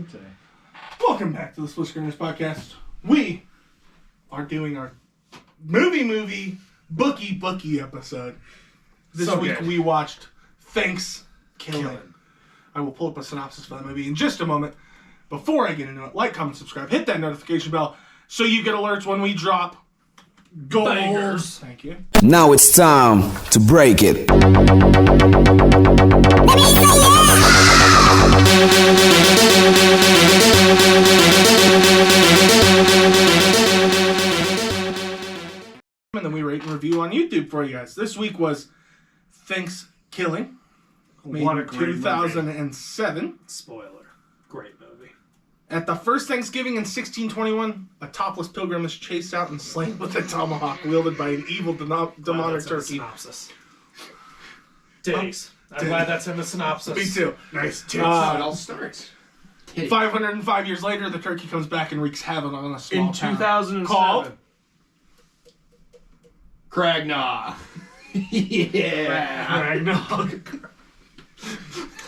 Today. Welcome back to the Splitscreeners podcast. We are doing our movie Bookie episode. This week we watched Thankskilling. I will pull up a synopsis for the movie in just a moment. Before I get into it, like, comment, subscribe, hit that notification bell so you get alerts when we drop bangers. Thank you. Now it's time to break it. And then we rate and review on YouTube for you guys. This week was Thankskilling. What a great 2007. movie. Spoiler. Great movie. At the first Thanksgiving in 1621, a topless pilgrim is chased out and slain with a tomahawk wielded by an evil demonic turkey. Synopsis. Titties. I'm glad that's in the synopsis. Me too. Nice. That's how it all starts. 505 years later, the turkey comes back and wreaks havoc on a small In town 2007. called Cragnaw. Yeah. I think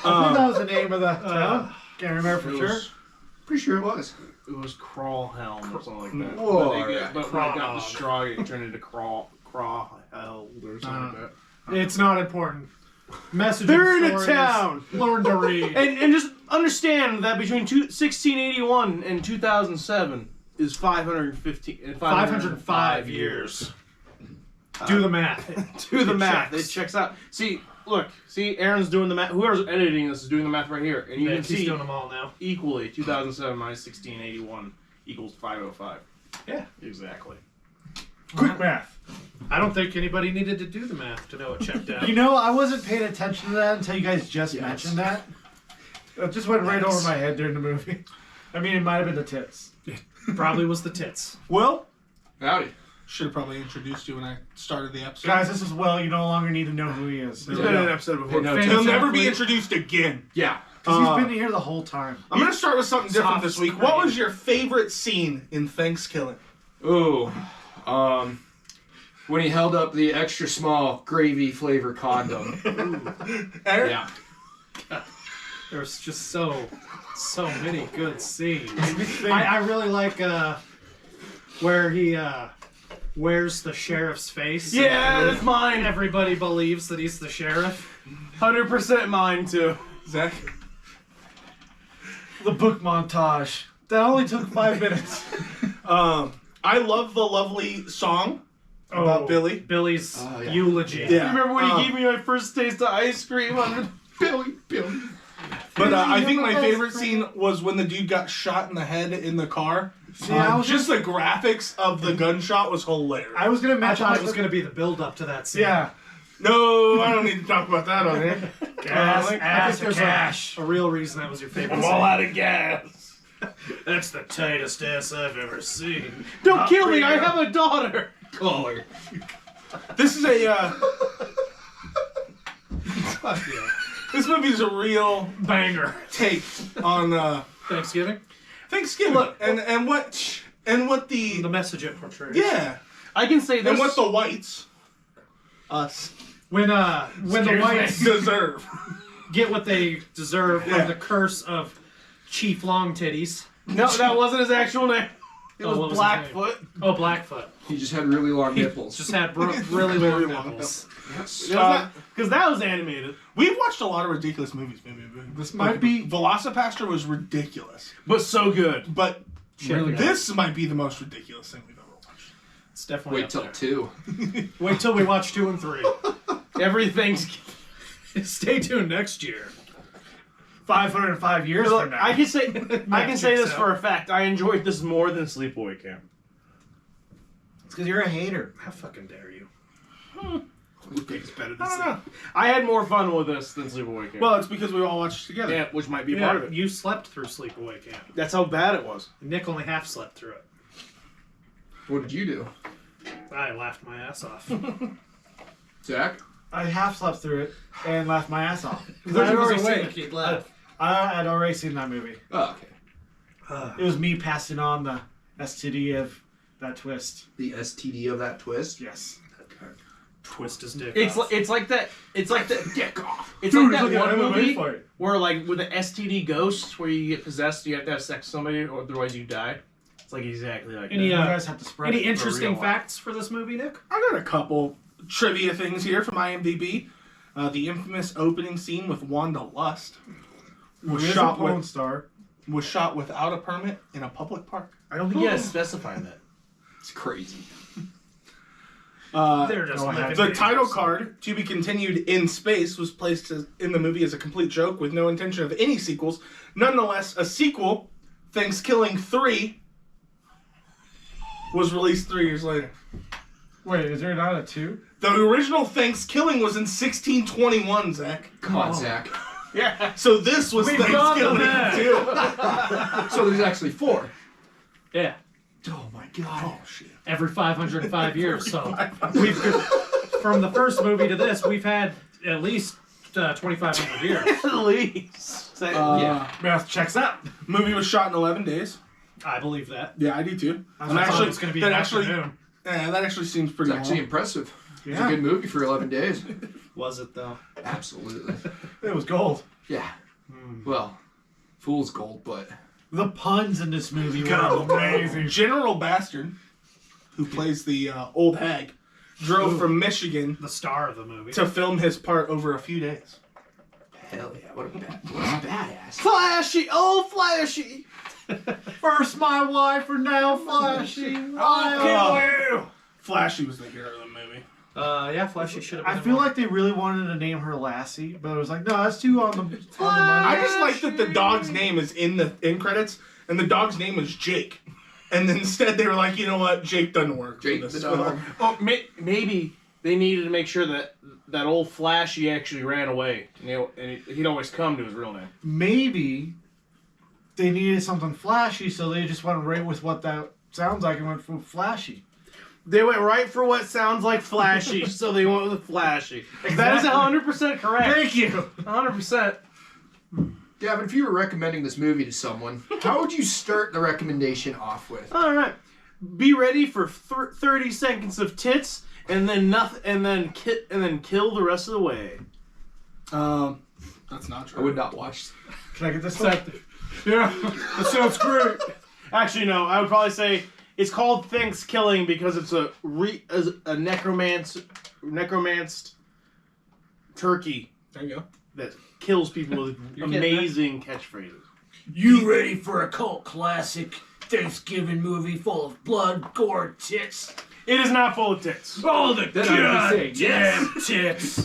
that was the name of the town. Can't remember for sure. Pretty sure it was. It was Crawlhelm or something like that. Whoa, But, alright. but when it got the straw, it turned into Crawheld or something like that. It's not important. Message. They're in a story is town. Learn to read. And just understand that between 1681 and 2007 is 505 years. Do the math. Do the math. checks. It checks out. See, Aaron's doing the math. Whoever's editing this is doing the math right here. And you can He's see doing them all now. equally 2007 minus 1681 equals 505. Yeah. Exactly. Quick math. I don't think anybody needed to do the math to know it checked out. You know, I wasn't paying attention to that until you guys just mentioned that. It just went right over my head during the movie. I mean, it might have been the tits. Probably was the tits. Will. Howdy. Should have probably introduced you when I started the episode. Guys, this is Will. You no longer need to know who he is. There's been an episode before. No, He'll never be introduced again. Yeah. Because he's been here the whole time. I'm going to start with something different this week. What was your favorite scene in Thankskilling? Ooh. When he held up the extra small gravy flavor condom. Aaron? Yeah. There's just so many good scenes. I I really like where he wears the sheriff's face. Yeah, and that's mine. Everybody believes that he's the sheriff. 100% mine too. Zach? The book montage. That only took 5 minutes. I love the lovely song about Billy. Billy's Oh, yeah. eulogy. Yeah. Remember when you gave me my first taste of ice cream? Billy. But I think my favorite scene was when the dude got shot in the head in the car. See, I was just the graphics of the gunshot was hilarious. I was going to I mention thought it was going to be the build-up to that scene. Yeah. No, I don't need to talk about that on here. I think there's cash. a real reason that was your favorite I'm scene. all out of gas. That's the tightest ass I've ever seen. Don't kill me, I have a daughter. Call her. This is a Fuck yeah. this movie's a real Banger. take on Thanksgiving? Thanksgiving and what the The message it portrays. yeah I can say this. and what the whites us When the whites deserve. Get what they deserve Yeah. from the curse of Chief Long Titties. No, that wasn't his actual name. It Oh, what was was Blackfoot. Oh, Blackfoot. He just had really long nipples. Just had really Very long long nipples. Because that was animated. We've watched a lot of ridiculous movies. Maybe this might be- Velocipaster was ridiculous, But so good. but Really this might be the most ridiculous thing we've ever watched. It's definitely Wait up till there. 2. Wait till we watch 2 and 3. Everything's. Stay tuned next year. 505 years Look, from now. I can say this checks for out. a fact. I enjoyed this more than Sleepaway Camp. It's because you're a hater. How fucking dare you? It's better than I don't know. I had more fun with this than Sleepaway Camp. Well, it's because we all watched it together. yeah, which might be part of it. You slept through Sleepaway Camp. That's how bad it was. Nick only half slept through it. What did you do? I laughed my ass off. Zach? I half slept through it and laughed my ass off. Because Because I'd was already seen awake, it. he'd laugh. I'd already seen that movie. Oh, okay. It was me passing on the STD of that twist. The STD of that twist? Yes. Okay. twist his dick. It's off. like that. It's like that. Dick off. It's Dude, like look that at one MMA movie fight. where, like, with the STD ghosts, where you get possessed, you have to have sex with somebody, or otherwise you die. It's like exactly like Any, that. You guys have to spread Any it for interesting real. facts for this movie, Nick? I got a couple trivia things here from IMDb. The infamous opening scene with Wanda Lust was He is a shot porn with star. was shot without a permit in a public park. I don't think you guys specified that. It's crazy. They're just go ahead. living The title videos. card, to be continued in space, was placed in the movie as a complete joke with no intention of any sequels. Nonetheless, a sequel, Thankskilling 3, was released 3 years later. Wait, is there not a 2? The original Thankskilling was in 1621, Zach. Come on, Zach. Yeah. So this was We've gone to Thanksgiving that. too. So there's actually 4. Yeah. Oh my god. Oh shit. Every 505 years. So we've from the first movie to this, we've had at least 2,500 years. At least. Yeah. Math checks out. Movie was shot in 11 days. I believe that. Yeah, I do too. I thought it was going to be an afternoon. That actually seems pretty It's actually long. impressive. It's a Yeah. good movie for 11 days. Was it though? Absolutely. It was gold. Yeah. Well, fool's gold, but The puns in this movie were God. amazing. General Bastard, who plays the old hag, drove from Michigan The star of the movie. to film his part over a few days. hell yeah, what a badass. Flashy, oh flashy. First my wife, and now Flashy. Flashy was the hero of the movie. Yeah, Flashy should have been. I feel like they really wanted to name her Lassie, but it was like, no, that's too on the money. I just like that the dog's name is in the end credits, and the dog's name is Jake. And then instead they were like, you know what, Jake doesn't work. Jake for this the dog. film. Oh, maybe they needed to make sure that that old Flashy actually ran away. And he'd always come to his real name. Maybe they needed something flashy, so they just went right with what that sounds like and went for Flashy. They went right for what sounds like Flashy, so they went with Flashy. That is 100% correct. Thank you. 100%. Gavin, if you were recommending this movie to someone, how would you start the recommendation off with? All right. Be ready for 30 seconds of tits, and then nothing, and then kill the rest of the way. That's not true. I would not watch. Can I get this So- one? Yeah, that sounds great. Actually, no. I would probably say it's called Thankskilling because it's a necromanced turkey There you go. that kills people with amazing catchphrases. You ready for a cult classic Thanksgiving movie full of blood, gore, tits? It is not full of tits. All the Then I would be saying goddamn tits!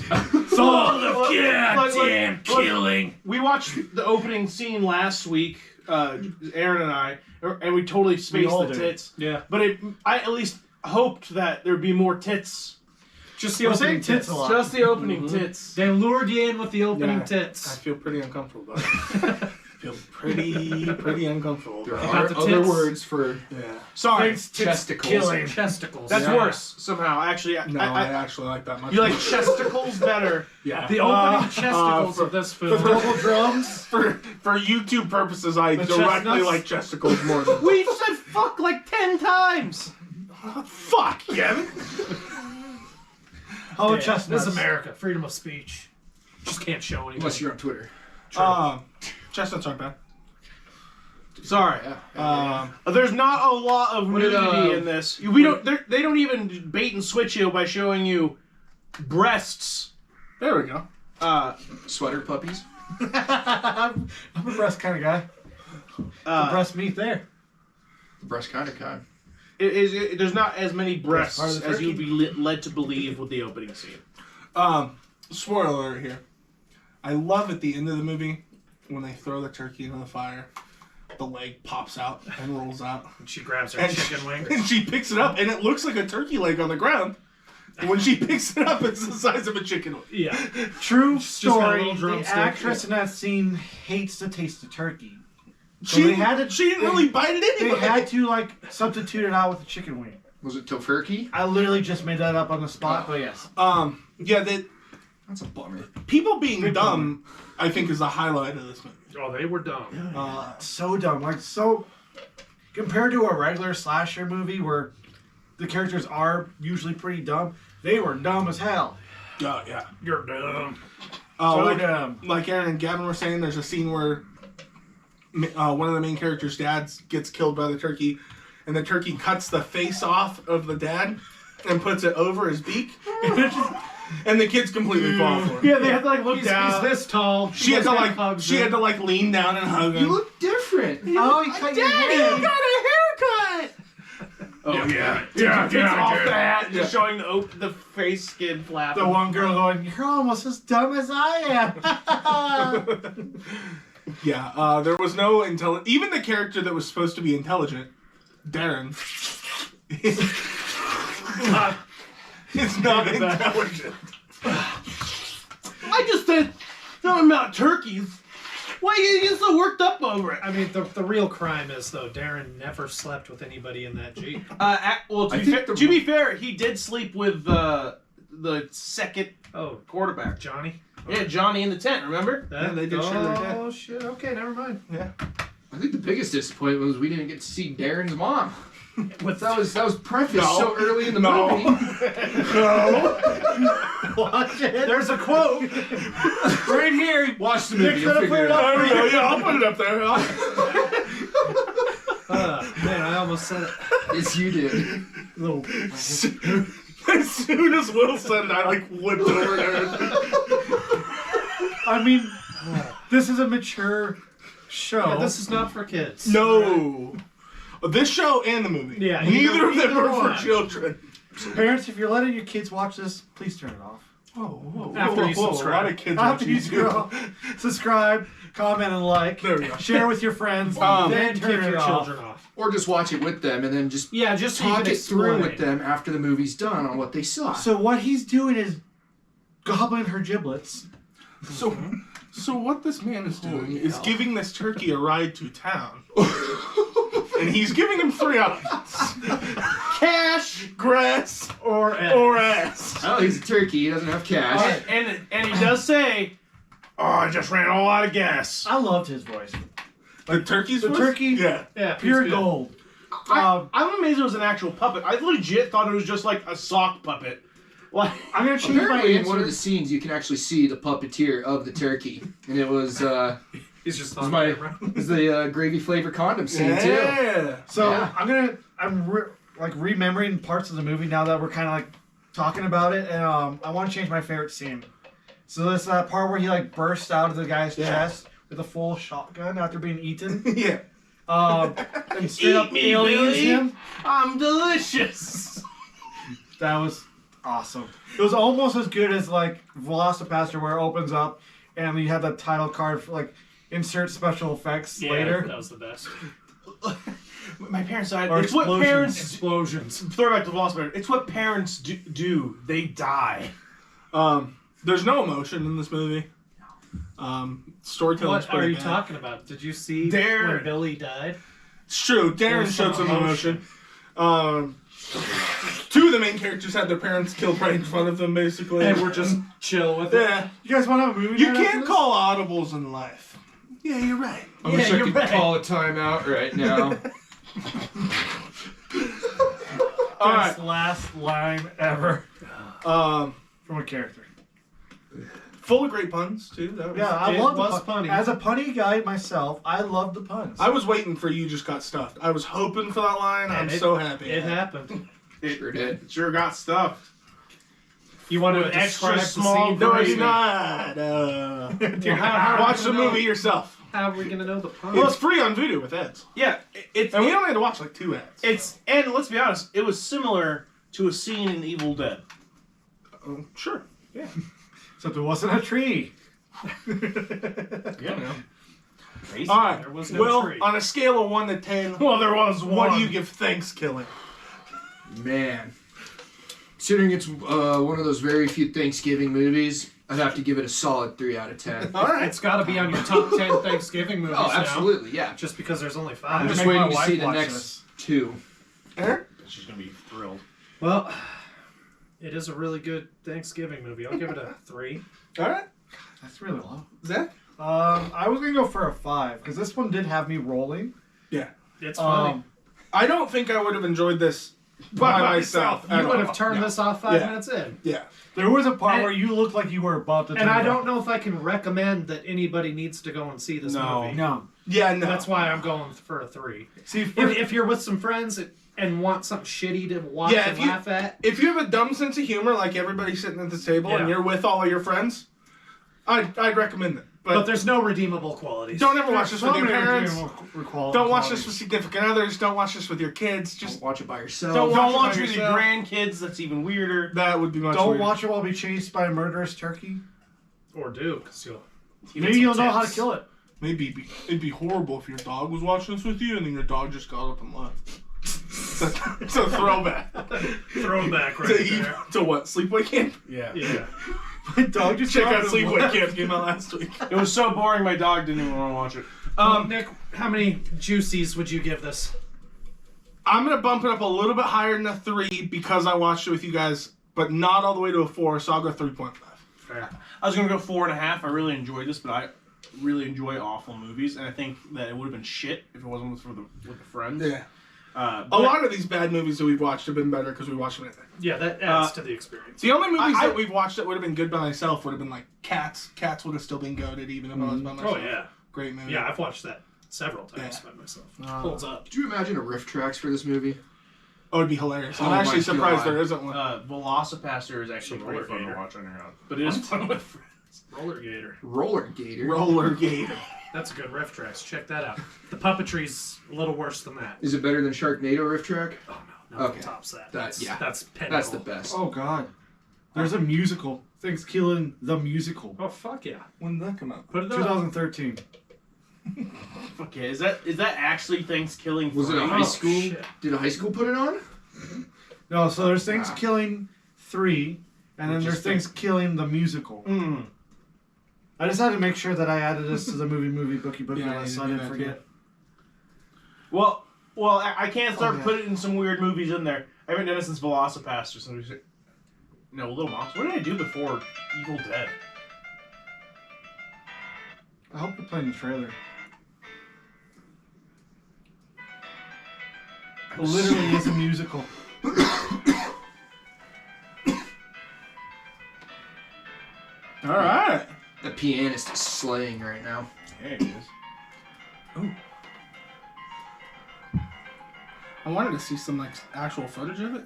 All the goddamn killing! We watched the opening scene last week, Aaron and I, and we totally spaced all the did. tits. Yeah. But I at least hoped that there'd be more tits. Just the We're opening saying tits a lot. Just the opening tits. They lured you in with the opening Yeah. I tits. feel pretty uncomfortable about it. I feel pretty uncomfortable. There about are the other tits. words for it. Yeah. Sorry. chesticles. Killing. Chesticles. That's Yeah. worse somehow. Actually, No, I actually like that much. you like chesticles better. Yeah. The opening chesticles for- of this film. Double drums. for YouTube purposes, I The directly chestnuts? like chesticles more than We've said fuck like 10 times. fuck, Kevin. Oh, Yeah, chestnuts. This is America. Freedom of speech. Just can't show anything. Unless you're on Twitter. Chestnuts aren't bad. Sorry. There's not a lot of What did, nudity in this. We don't. They don't even bait and switch you by showing you breasts. There we go. Sweater puppies. I'm a breast kind of guy. Breast meat there. Breast kind of kind. There's not as many breasts part of the as you'd turkey. be led to believe with the opening scene. Spoiler alert here. I love at the end of the movie when they throw the turkey into the fire, the leg pops out and rolls out. And she grabs her And chicken wing. And she picks it up, and it looks like a turkey leg on the ground. And when she picks it up, it's the size of a chicken wing. Yeah. True got a story. little The drumstick. actress in that scene hates the taste of turkey. So She, they had to. she didn't really bite it They anyway. had to like substitute it out with a chicken wing. Was it tofurkey? I literally just made that up on the spot, but yes. Yeah, that That's a bummer. people being dumb, I think, is the highlight of this movie. Oh, they were dumb. So dumb. Like, so. Compared to a regular slasher movie where the characters are usually pretty dumb, They were dumb as hell. Yeah. You're dumb. Like, dumb. like Aaron and Gavin were saying, there's a scene where one of the main characters' dads gets killed by the turkey, and the turkey cuts the face off of the dad and puts it over his beak, and the kids completely fall for it. Yeah, they had to like look down. He's this tall. She had to like lean down and hug him. You look different. Oh, you cut your hair. You got a haircut. Oh yeah. Yeah, All that, just showing the face skin flap. The one girl going, "You're almost as dumb as I am." Yeah, there was no even the character that was supposed to be intelligent, Darren, is not intelligent. I just said something about turkeys. Why are you getting so worked up over it? I mean, the real crime is, though, Darren never slept with anybody in that Jeep. Well, to be fair, he did sleep with the second quarterback. Johnny? Yeah, Johnny in the tent, remember? Yeah, they did share their tent. Oh, shit. Okay, never mind. Yeah. I think the biggest disappointment was we didn't get to see Darren's mom. With That was prefaced No. so early in the No. movie. Watch it. There's a quote right here. Watch the movie. You'll gonna figure put it it up. out. I don't know. Yeah, I'll put it up there. man, I almost said it. Yes, you did. As soon as Will said it, I like whipped over there. I mean, this is a mature show. Yeah, this is not for kids. No. This show and the movie. Yeah, Neither of them either are one. for children. Parents, if you're letting your kids watch this, please turn it off. After you subscribe. A lot of kids After you YouTube. subscribe, comment, and like. There we go. Share with your friends. Then then keep turn your it off. children off. Or just watch it with them and then just Yeah, just so you talk can it through explain. with them after the movie's done on what they saw. So what he's doing is gobbling her giblets. So what this man is doing is giving this turkey a ride to town. And he's giving him 3 options. Cash, grass, Or ass. Oh, he's a turkey. He doesn't have cash. And he does say, "Oh, I just ran all out of gas." I loved his voice. The turkey's The voice? turkey? Yeah. Yeah, Pure he's good. gold. I'm amazed it was an actual puppet. I legit thought it was just like a sock puppet. Like, I'm going to change my Apparently, in answer. one of the scenes, you can actually see the puppeteer of the turkey, and it was He's just was on my camera. was the gravy flavor condom scene too. Yeah. So Yeah. I'm remembering parts of the movie now that we're kind of like talking about it, and I want to change my favorite scene. So this part where he like bursts out of the guy's chest with a full shotgun after being eaten, Yeah. and straight up Eat me, aliens Billy. him. I'm delicious. That was awesome. It was almost as good as like Velocipaster, where it opens up and you have that title card for like insert special effects Yeah, later. that was the best. My parents died. Or It's what explosions. parents. Explosions. Throwback to Velocipede. It's what parents do. They die. There's no emotion in this movie. Storytelling's What are pretty you bad. talking about? Did you see There- when Billy died? It's true. Darren There's showed some some emotion. 2 of the main characters had their parents killed right in front of them, basically. And we're just chill with it. Yeah. You guys want to have a movie? You night after can't this? call audibles in life. Yeah, you're right. I wish I you're could right. call a timeout right now. All Best right. last line ever from a character. Full of great puns, too. That was, Yeah, I It love the was pun. punny. As a punny guy myself, I love the puns. I was waiting for "you just got stuffed." I was hoping for that line. I'm And it- so happy. It happened. Sure did. It sure got stuffed. You want to With describe extra the small scene? No, for it's me? not. Well, how Watch are the we gonna movie yourself. know- How are we gonna know the pun? Well, it's free on Vudu with ads, Yeah, it's and we only had to watch like 2 ads. and let's be honest, it was similar to a scene in Evil Dead. Sure. Except it wasn't a tree. Yeah. All right. There was no Will, tree. on a scale of 1 to 10, Well, there was one. what do you give Thankskilling? Man, considering it's one of those very few Thanksgiving movies, I'd have to give it a solid 3 out of 10. All right. It's got to be on your top 10 Thanksgiving movies Oh, now. absolutely, yeah. Just because there's only I'm 5. I'm just make my waiting to wife see the watch next this. 2. Eric? She's gonna be thrilled. Well, it is a really good Thanksgiving movie. I'll give it a 3. All right. That's really low. Zach? I was gonna go for a 5 because this one did have me rolling. Yeah. It's funny. Um, I don't think I would have enjoyed this by myself. You would have turned this off 5 Yeah. minutes in. Yeah. There was a part And- where you looked like you were about to. And I don't know if I can recommend that anybody needs to go and see this movie. No. Yeah, no. That's why I'm going for a 3. See, If you're with some friends and want something shitty to watch Yeah, and if you- laugh at, If you have a dumb sense of humor, like everybody sitting at the table, and Yeah. you're with all of your friends, I'd recommend it. but there's no redeemable qualities. Don't ever watch this with your parents. Don't watch this with significant others. Don't watch this with your kids. Just Watch it by yourself. Don't Don't watch watch it by with your yourself. grandkids. That's even weirder. that would be much. Don't weirder. watch it while being chased by a murderous turkey. Or do, because you'll... Maybe you'll know how to kill it. Maybe it'd be horrible if your dog was watching this with you, and then your dog just got up and left. It's a throwback Throwback right to, there. to what? Sleepaway Camp. Yeah. Yeah. My dog just Check got out up and Sleepaway left. Camp came out last week. It was so boring. My dog didn't even want to watch it. Nick, how many juicies would you give this? I'm gonna bump it up a little bit higher than a 3 because I watched it with you guys, but not all the way to a 4. So I'll go 3.5. Fair. I was gonna go 4.5. I really enjoyed this, but I really enjoy awful movies, and I think that it would have been shit if it wasn't with the friends. Yeah. A A lot of these bad movies that we've watched have been better because we watched them at night. Yeah, that adds to the experience. The only movies I- that we've watched that would have been good by myself would have been like Cats. Cats would have still been goated even if I was by myself. Oh, yeah. Great movie. Yeah, I've watched that several times Yeah. by myself. Holds up. Do you imagine a riff tracks for this movie? Oh, it'd be hilarious. Oh I'm my actually surprised God. there isn't one. Velocipaster is actually Some pretty roller fun to gator. watch on your own, but it is fun with friends. Roller Gator. Roller Gator. Roller Gator. That's a good riff tracks. Check that out. The puppetry's a little worse than that. Is it better than Sharknado riff track? Oh, no. Nothing Okay. tops that. Yeah. That's pinnacle. That's the best. Oh God. There's a musical. Thankskilling the musical. Oh, fuck yeah. When did that come out? Put it up. 2013. Okay, is that actually Thankskilling? Was it a 3? high school? shit. Did a high school put it on? No, so there's Thankskilling 3, and then there's Thankskilling the musical. Mm. I just had to make sure that I added this to the movie Bookie Yeah, list you so I do didn't that, forget. Well, I can't start yeah. putting some weird movies in there. I haven't done it since Velocipaster. So no, Little Monsters. What did I do before Evil Dead? I hope you're playing the trailer. It literally is a musical. All right. The pianist is slaying right now. There it is. I wanted to see some like actual footage of it.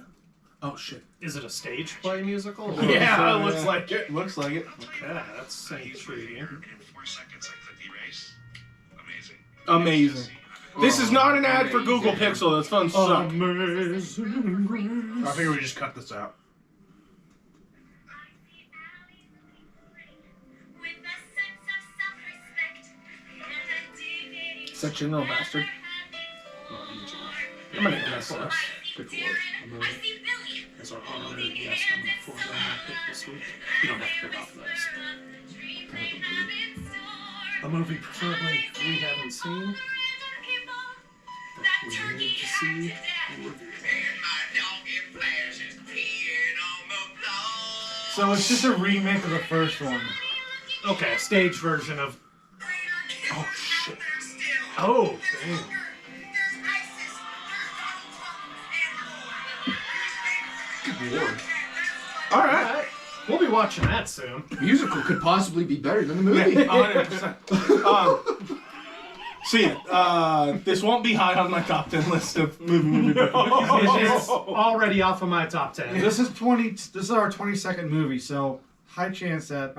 Oh shit. Is it a stage play musical? Or Yeah, it looks like it. Looks like it. Okay, that's intriguing. In 4 seconds, I click erase. Amazing. Amazing. This is not an ad for Google Pixel. Those phones suck. I figure we just cut this out. Such a general bastard. I'm gonna guess this. Good As our honorary guest on the fourth round pick this week. You don't have to pick off this. A movie preferably we haven't seen. That we need to see and review. So it's just a remake of the first one. Okay, a stage version of. Oh shit. Oh, dang. Lord. All right. We'll be watching that soon. Musical could possibly be better than the movie. 100%. So yeah, this won't be high on my top 10 list of movie. It's already off of my top 10. This is our 22nd movie, so high chance that it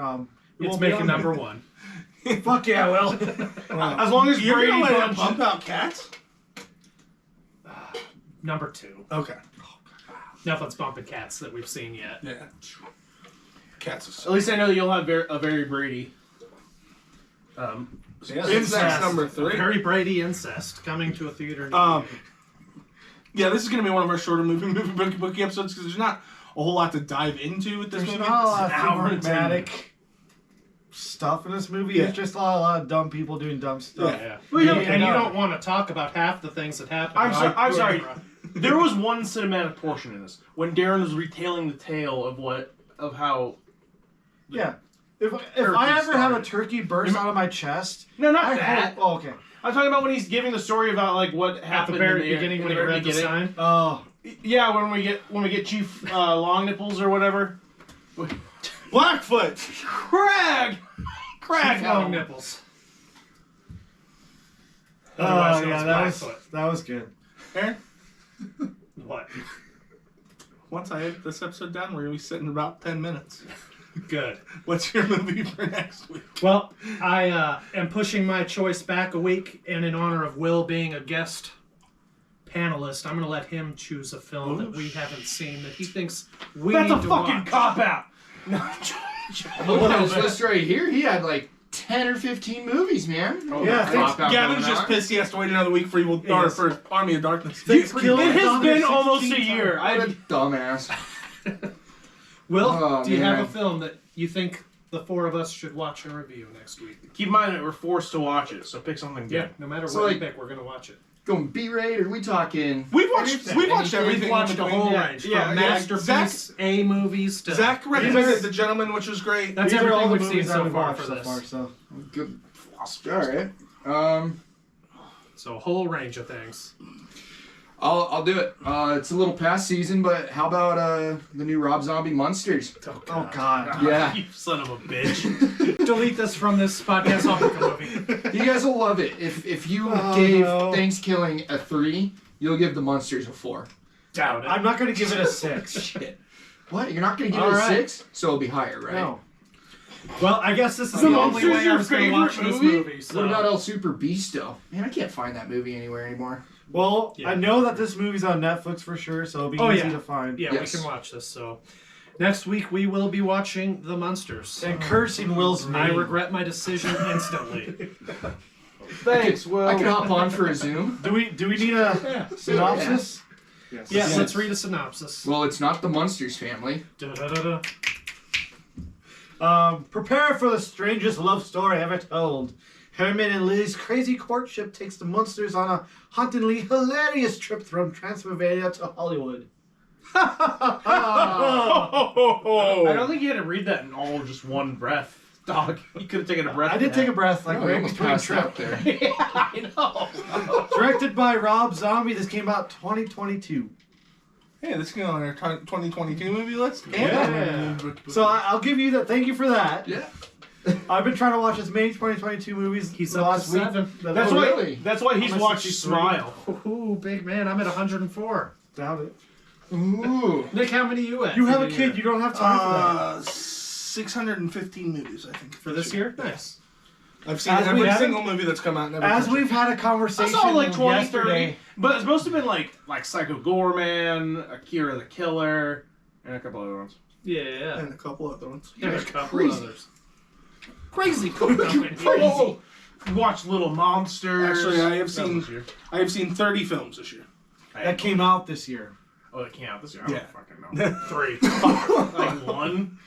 It's won't be making on number there. 1. Fuck yeah, well. As long as You're Brady gonna let it Bunch. bump out Cats? Number 2. Okay. Nothing's bumping Cats that we've seen yet. Yeah. Cats is At least I know that you'll have a very Brady. Incest number 3. Harry Brady Incest coming to a theater. near Um, you. Yeah, this is gonna be one of our shorter movie bookie episodes because there's not a whole lot to dive into with this There's movie. not a lot It's an hour of and 10 dramatic stuff in this movie. Yeah. It's just a lot of dumb people doing dumb stuff. Yeah. Well, you know, And you don't want to talk about half the things that happen. I'm sorry. There was one cinematic portion in this when Darren was retailing the tale of how. Yeah. If I ever have a turkey burst out of my chest, No, not I that. hope. Oh, okay. I'm talking about when he's giving the story about like what At happened the very in the, beginning in when the he very read the beginning. sign. Oh, Yeah, when we get Chief Long Nipples or whatever. Blackfoot. Crag Long nipples. oh Otherwise known yeah, as that was good. Aaron, What? once I edit this episode down, we're gonna be sitting about 10 minutes. Good. What's your movie for next week? Well, I am pushing my choice back a week, and in honor of Will being a guest panelist, I'm going to let him choose a film that we haven't seen that he thinks we That's need a to fucking watch. cop out. Look at his list right here. He had like 10 or 15 movies, man. Yeah, Gavin's just pissed he has to wait another week for for Army of Darkness. Thanksgiving. It has on been there almost 16 a year. What a dumbass. Will, Oh, do you have man. a film that you think the four of us should watch and review next week? Keep in mind that we're forced to watch it, so pick something good. Yeah, no matter So, what like- you pick, we're going to watch it. Going B-rated, are we talking? We've watched Anything. everything. We've watched the in between. whole Yeah, range, yeah, from yeah. masterpiece A movies to... Zach recommended The Gentleman, which was great. That's These are all everything the we've seen movies so we've far watched for so this. far. So Good. Alright. So a whole range of things. I'll do it. It's a little past season, but how about the new Rob Zombie Monsters? oh god. Yeah. You son of a bitch. Delete this from this podcast. I'll pick a movie. You guys will love it. If you Oh, gave no. Thankskilling a 3, you'll give the Monsters a 4. Doubt it. I'm not gonna give it a 6. Shit. What? You're not gonna give All it a right. 6? So it'll be higher, right? No. Well, I guess this is The the only Monsters way I your was going to favorite watch this movie? movie. So. What about El Super Beasto? Man, I can't find that movie anywhere anymore. Well, Yeah. I know that this movie's on Netflix for sure, so it'll be Oh, easy yeah. to find. Yeah, Yes. we can watch this. So next week we will be watching The Monsters. And cursing Will's name. I regret my decision instantly. Thanks, Will. I could hop on for a Zoom. Do we need a synopsis? Yes, let's read a synopsis. Well, it's not the Monsters family. Da-da-da-da. Prepare for the strangest love story ever told. Herman and Lily's crazy courtship takes the Munsters on a hauntingly hilarious trip from Transylvania to Hollywood. I don't think you had to read that in all just one breath, dog. You could have taken a breath. I did take a breath, like Oh, I right almost between passed trip. out there. Yeah, I know. Directed by Rob Zombie, this came out 2022. Hey, this is on our 2022 movie list. Yeah. So I'll give you that. Thank you for that. Yeah. I've been trying to watch as many 2022 movies He's the up last to week. 7. That's Oh, why. really? That's why he's I'm at watched 63. Smile. Ooh, big man. I'm at 104. Doubt it. Ooh. Nick, how many you at? You for have the a kid. year? You don't have time 615 movies, I think. For this year? Nice. I've seen As we every haven't- single movie that's come out. for that. As we've had a I conversation saw like 20, yesterday. 30. But it's supposed to have been like Psycho Gorman, Akira the Killer, and a couple other ones. Yeah. And a couple other ones. There's a couple Crazy. others. Crazy. Crazy. Oh, watch Little Monsters. Actually, I have That seen- was this year. I have seen 30 films this year. That came out this year. Oh, that came out this year. I Yeah. don't fucking know. 3, like 1,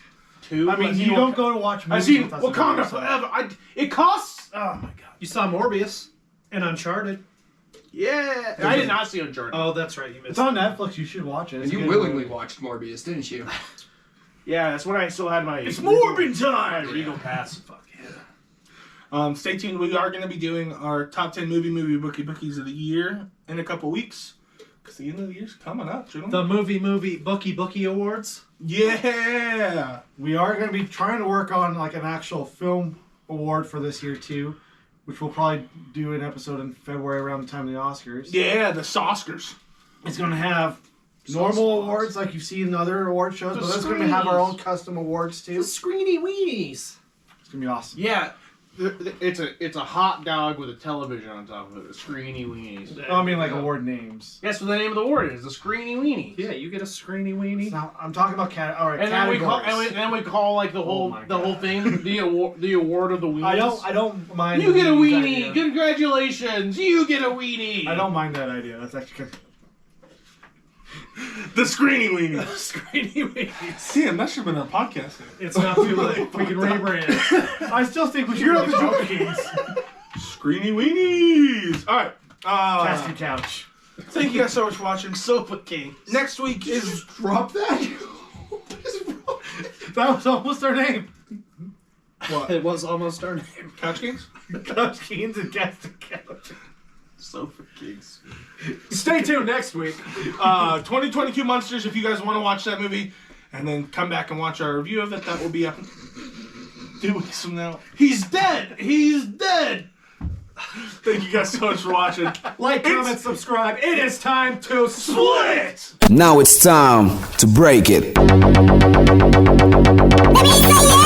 2. I mean, you don't go to watch I've movies seen with us Wakanda every so- Forever. It costs. Oh my god. You saw Morbius and Uncharted. Yeah. I did not see Uncharted. Oh, that's right. You missed It's on Netflix. You should watch it. And It's you a good willingly movie. watched Morbius, didn't you? Yeah, that's when I still had my. It's Morbin time! My Regal Pass. Fuck yeah. Stay tuned. We are going to be doing our top 10 movie bookies of the year in a couple weeks. Because the end of the year's coming up, gentlemen. the movie Bookie Awards. Yeah. We are going to be trying to work on like an actual film award for this year too, which we'll probably do an episode in February around the time of the Oscars. Yeah, the Oscars. It's going to have normal awards like you've seen in other award shows, but it's going to have our own custom awards too. It's Screeny weenies. going to be awesome. Yeah. It's a hot dog with a television on top of it. The Screeny Weenies. Oh, I mean like award names. That's what the name of the award is. The Screeny Weenies. Yeah, you get a screeny weenie. Now, I'm talking about all right, And then we categories. call like the whole my the God. whole thing the award of the weenies. I don't mind. You the get a weenies weenie. idea. Congratulations. You get a weenie. I don't mind that idea. That's actually good. The Screeny Weenie. Screeny weenies. Damn, that should have been our podcast name. It's not too late. We can rebrand. I still think we should go Joke Kings. Screeny Weenies. All right. Cast your couch. Thank you guys so much for watching Sofa King. Next week is Drop that? What is wrong? That was almost our name. What? It was almost our name. Couch Kings? Coach Keen's and Guest the Couch. So for kings. Stay tuned next week. 2022 Monsters, if you guys want to watch that movie, and then come back and watch our review of it, that will be up 2 weeks from now. He's dead! He's dead! Thank you guys so much for watching. Like, comment, subscribe. It is time to Split! Now it's time to break it. Let me say yeah!